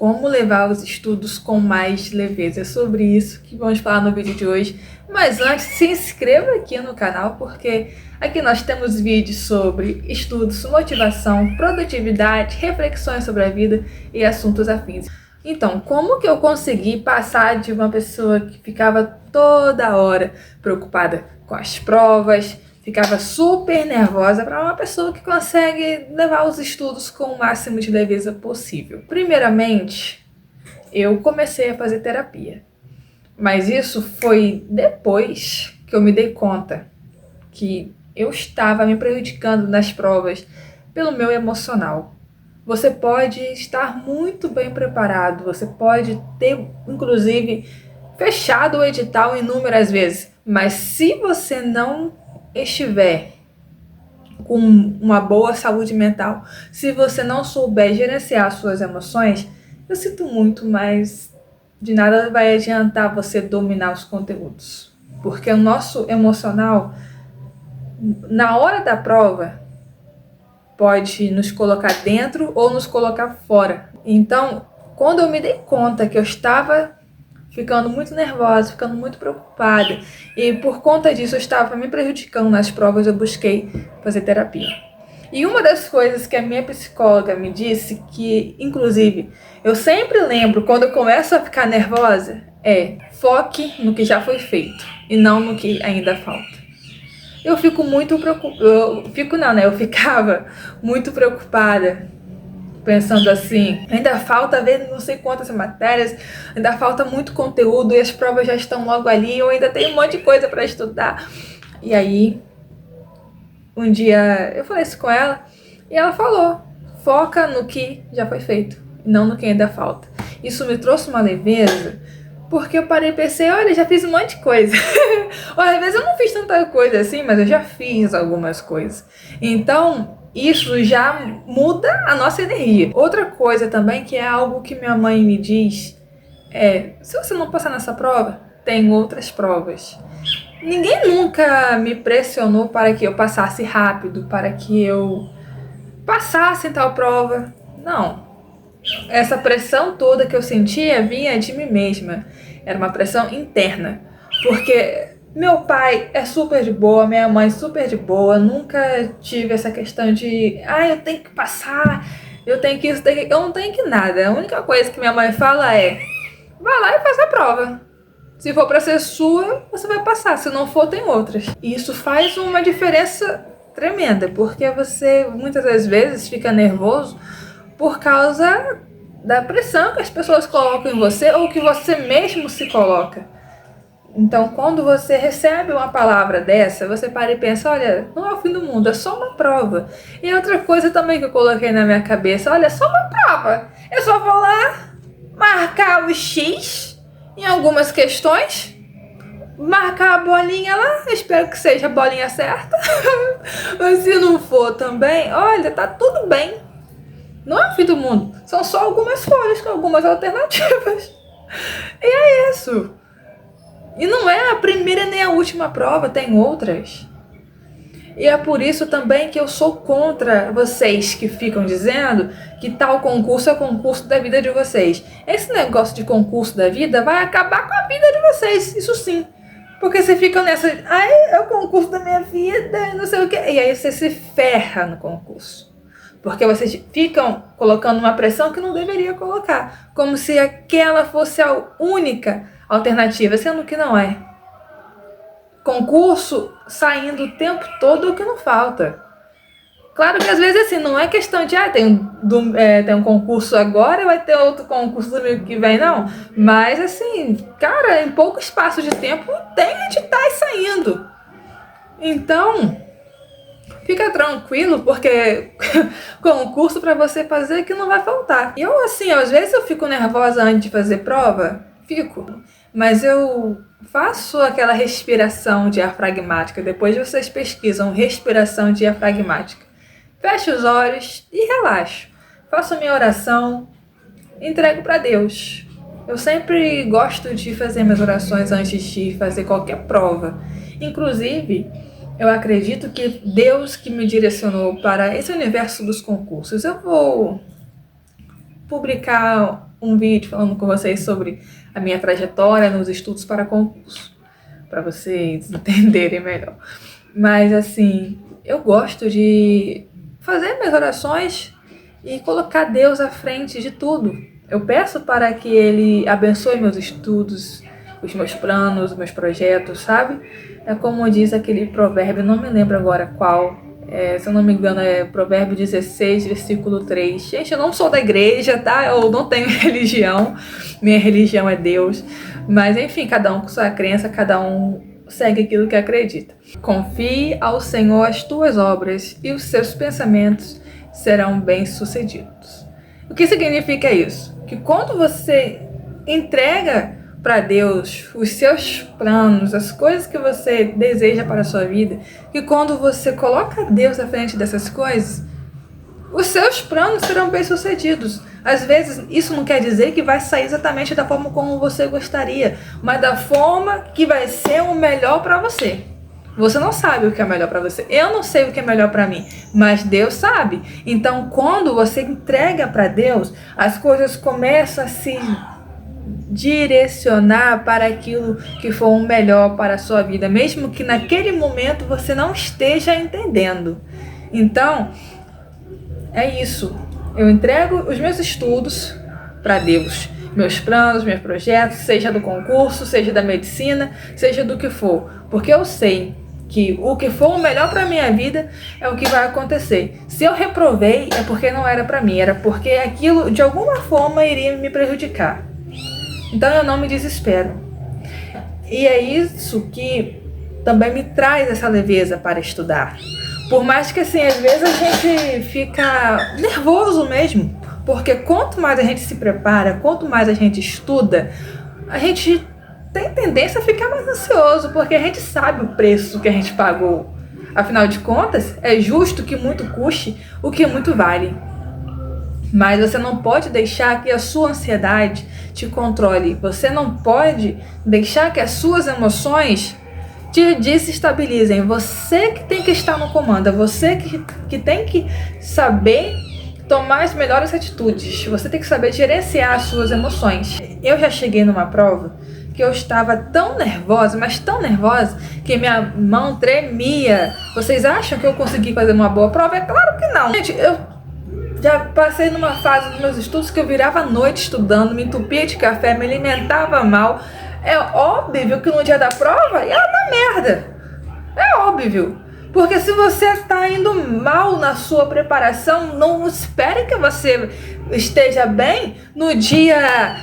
como levar os estudos com mais leveza. É sobre isso que vamos falar no vídeo de hoje. Mas antes, se inscreva aqui no canal, porque aqui nós temos vídeos sobre estudos, motivação, produtividade, reflexões sobre a vida e assuntos afins. Então, como que eu consegui passar de uma pessoa que ficava toda hora preocupada com as provas, ficava super nervosa, para uma pessoa que consegue levar os estudos com o máximo de leveza possível? Primeiramente, eu comecei a fazer terapia. Mas isso foi depois que eu me dei conta que eu estava me prejudicando nas provas pelo meu emocional. Você pode estar muito bem preparado, você pode ter, inclusive, fechado o edital inúmeras vezes, mas se você não estiver com uma boa saúde mental, se você não souber gerenciar suas emoções, eu sinto muito, mas de nada vai adiantar você dominar os conteúdos. Porque o nosso emocional, na hora da prova, pode nos colocar dentro ou nos colocar fora. Então, quando eu me dei conta que eu estava ficando muito nervosa, ficando muito preocupada, e por conta disso eu estava me prejudicando nas provas, eu busquei fazer terapia. E uma das coisas que a minha psicóloga me disse, que inclusive eu sempre lembro quando eu começo a ficar nervosa, é: foque no que já foi feito e não no que ainda falta. Eu fico muito preocupada, eu ficava muito preocupada, pensando assim, ainda falta ver não sei quantas matérias, ainda falta muito conteúdo e as provas já estão logo ali, eu ainda tenho um monte de coisa para estudar. E aí, um dia eu falei isso com ela e ela falou: foca no que já foi feito, não no que ainda falta. Isso me trouxe uma leveza, porque eu parei e pensei: olha, já fiz um monte de coisa. Olha, às vezes eu não fiz tanta coisa assim, mas eu já fiz algumas coisas. Então, isso já muda a nossa energia. Outra coisa também, que é algo que minha mãe me diz, é: se você não passar nessa prova, tem outras provas. Ninguém nunca me pressionou para que eu passasse rápido, para que eu passasse em tal prova. Não. Essa pressão toda que eu sentia vinha de mim mesma. Era uma pressão interna. Porque meu pai é super de boa, minha mãe super de boa. Nunca tive essa questão de: eu tenho que passar, eu tenho que isso, eu não tenho que nada. A única coisa que minha mãe fala é: vai lá e faz a prova. Se for para ser sua, você vai passar. Se não for, tem outras. E isso faz uma diferença tremenda, porque você muitas das vezes fica nervoso por causa da pressão que as pessoas colocam em você ou que você mesmo se coloca. Então, quando você recebe uma palavra dessa, você para e pensa: olha, não é o fim do mundo, é só uma prova. E outra coisa também que eu coloquei na minha cabeça: olha, é só uma prova. Eu só vou lá marcar o X em algumas questões, marcar a bolinha lá, espero que seja a bolinha certa. Mas se não for também, olha, tá tudo bem. Não é o fim do mundo, são só algumas folhas com algumas alternativas. E é isso. E não é a primeira nem a última prova, tem outras. E é por isso também que eu sou contra vocês que ficam dizendo que tal concurso é o concurso da vida de vocês. Esse negócio de concurso da vida vai acabar com a vida de vocês, isso sim. Porque você fica nessa: é o concurso da minha vida, não sei o quê. E aí você se ferra no concurso. Porque vocês ficam colocando uma pressão que não deveria colocar. Como se aquela fosse a única alternativa, sendo que não é. Concurso saindo o tempo todo, o que não falta. Claro que às vezes assim, não é questão de tem um concurso agora, vai ter outro concurso domingo que vem, não. Mas assim, cara, em pouco espaço de tempo tem editais saindo. Então, fica tranquilo, porque concurso para você fazer que não vai faltar. E eu assim, às vezes eu fico nervosa antes de fazer prova, fico. Mas eu faço aquela respiração diafragmática. Depois vocês pesquisam respiração diafragmática. Fecho os olhos e relaxo. Faço a minha oração, entrego para Deus. Eu sempre gosto de fazer minhas orações antes de fazer qualquer prova. Inclusive, eu acredito que Deus que me direcionou para esse universo dos concursos. Eu vou publicar um vídeo falando com vocês sobre a minha trajetória nos estudos para concurso, para vocês entenderem melhor. Mas assim, eu gosto de fazer minhas orações e colocar Deus à frente de tudo. Eu peço para que Ele abençoe meus estudos, os meus planos, os meus projetos, sabe? É como diz aquele provérbio, não me lembro agora qual, se eu não me engano é provérbio 16, versículo 3. Gente, eu não sou da igreja, tá? Eu não tenho religião, minha religião é Deus. Mas enfim, cada um com sua crença, cada um segue aquilo que acredita. Confie ao Senhor as tuas obras e os seus pensamentos serão bem-sucedidos. O que significa isso? Que quando você entrega para Deus os seus planos, as coisas que você deseja para a sua vida, que quando você coloca Deus à frente dessas coisas, os seus planos serão bem-sucedidos. Às vezes, isso não quer dizer que vai sair exatamente da forma como você gostaria, mas da forma que vai ser o melhor para você. Você não sabe o que é melhor para você. Eu não sei o que é melhor para mim, mas Deus sabe. Então, quando você entrega para Deus, as coisas começam a se direcionar para aquilo que for o melhor para a sua vida, mesmo que naquele momento você não esteja entendendo. Então, é isso. Eu entrego os meus estudos para Deus, meus planos, meus projetos, seja do concurso, seja da medicina, seja do que for, porque eu sei que o que for o melhor para minha vida é o que vai acontecer. Se eu reprovei, é porque não era para mim, era porque aquilo de alguma forma iria me prejudicar. Então eu não me desespero. E é isso que também me traz essa leveza para estudar. Por mais que assim, às vezes a gente fica nervoso mesmo, porque quanto mais a gente se prepara, quanto mais a gente estuda, a gente tem tendência a ficar mais ansioso, porque a gente sabe o preço que a gente pagou. Afinal de contas, é justo que muito custe o que muito vale. Mas você não pode deixar que a sua ansiedade te controle. Você não pode deixar que as suas emoções te desestabilizem. Você que tem que estar no comando. É você que tem que saber tomar as melhores atitudes. Você tem que saber gerenciar as suas emoções. Eu já cheguei numa prova que eu estava tão nervosa, mas tão nervosa, que minha mão tremia. Vocês acham que eu consegui fazer uma boa prova? É claro que não. Gente, eu já passei numa fase dos meus estudos que eu virava à noite estudando, me entupia de café, me alimentava mal. É óbvio que no dia da prova ia dar merda. É óbvio. Porque se você está indo mal na sua preparação, não espere que você esteja bem no dia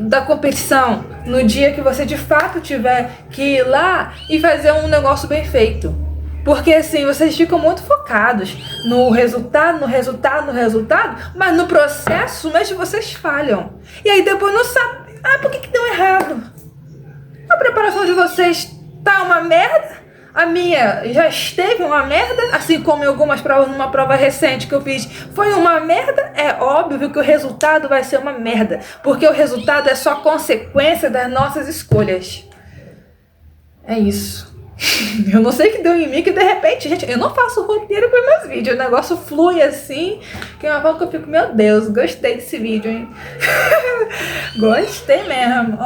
da competição, no dia que você de fato tiver que ir lá e fazer um negócio bem feito. Porque assim, vocês ficam muito focados no resultado, mas no processo mesmo vocês falham. E aí depois não sabe, por que deu errado? A preparação de vocês tá uma merda? A minha já esteve uma merda, assim como em algumas provas, numa prova recente que eu fiz, foi uma merda. É óbvio que o resultado vai ser uma merda, porque o resultado é só consequência das nossas escolhas. É isso. Eu não sei o que deu em mim, que de repente, gente, eu não faço roteiro para meus vídeos, o negócio flui assim, que é uma forma que eu fico, meu Deus, gostei desse vídeo, hein? Gostei mesmo.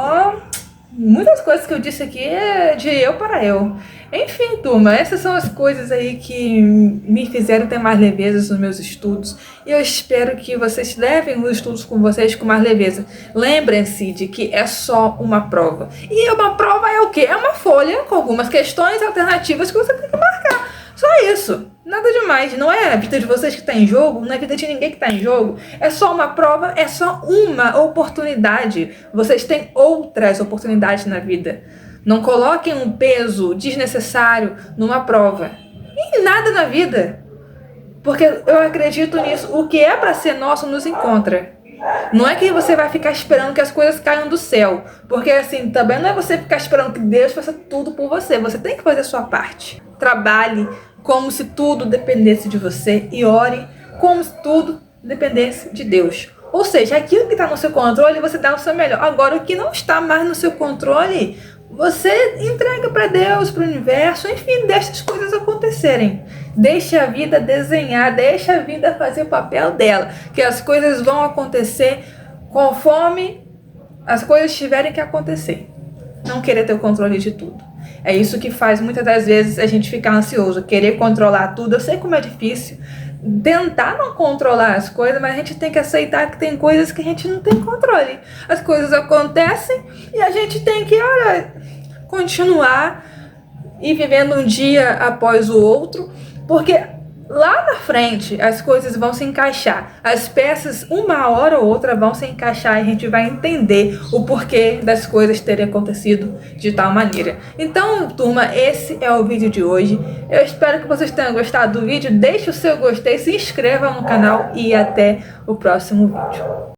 Muitas coisas que eu disse aqui é de eu para eu. Enfim, turma, essas são as coisas aí que me fizeram ter mais leveza nos meus estudos. E eu espero que vocês levem os estudos com vocês com mais leveza. Lembrem-se de que é só uma prova. E uma prova é o quê? É uma folha com algumas questões alternativas que você tem que marcar. Só isso. Nada demais. Não é a vida de vocês que está em jogo, não é a vida de ninguém que está em jogo. É só uma prova, é só uma oportunidade. Vocês têm outras oportunidades na vida. Não coloquem um peso desnecessário numa prova. E nada na vida. Porque eu acredito nisso. O que é para ser nosso nos encontra. Não é que você vai ficar esperando que as coisas caiam do céu. Porque assim, também não é você ficar esperando que Deus faça tudo por você. Você tem que fazer a sua parte. Trabalhe como se tudo dependesse de você. E ore como se tudo dependesse de Deus. Ou seja, aquilo que está no seu controle, você dá o seu melhor. Agora, o que não está mais no seu controle, você entrega para Deus, para o universo, enfim, deixa as coisas acontecerem. Deixa a vida desenhar, deixa a vida fazer o papel dela, que as coisas vão acontecer conforme as coisas tiverem que acontecer. Não querer ter o controle de tudo. É isso que faz muitas das vezes a gente ficar ansioso, querer controlar tudo. Eu sei como é difícil tentar não controlar as coisas, mas a gente tem que aceitar que tem coisas que a gente não tem controle. As coisas acontecem e a gente tem que, olha, continuar e vivendo um dia após o outro, porque lá na frente as coisas vão se encaixar, as peças uma hora ou outra vão se encaixar e a gente vai entender o porquê das coisas terem acontecido de tal maneira. Então, turma, esse é o vídeo de hoje. Eu espero que vocês tenham gostado do vídeo. Deixe o seu gostei, se inscreva no canal e até o próximo vídeo.